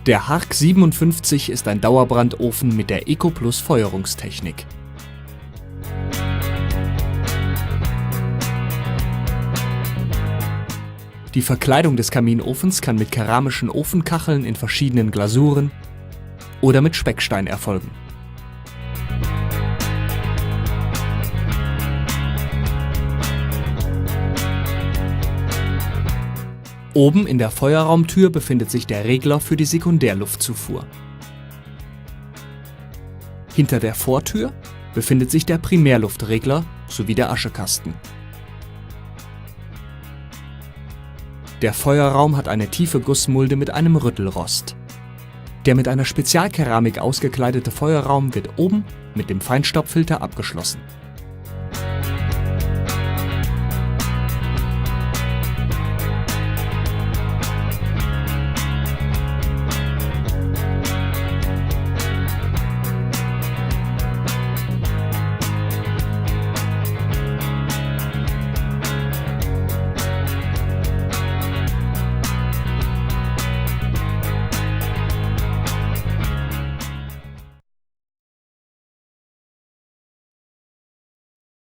Der Hark 57 ist ein Dauerbrandofen mit der EcoPlus Feuerungstechnik. Die Verkleidung des Kaminofens kann mit keramischen Ofenkacheln in verschiedenen Glasuren oder mit Speckstein erfolgen. Oben in der Feuerraumtür befindet sich der Regler für die Sekundärluftzufuhr. Hinter der Vortür befindet sich der Primärluftregler sowie der Aschekasten. Der Feuerraum hat eine tiefe Gussmulde mit einem Rüttelrost. Der mit einer Spezialkeramik ausgekleidete Feuerraum wird oben mit dem Feinstaubfilter abgeschlossen.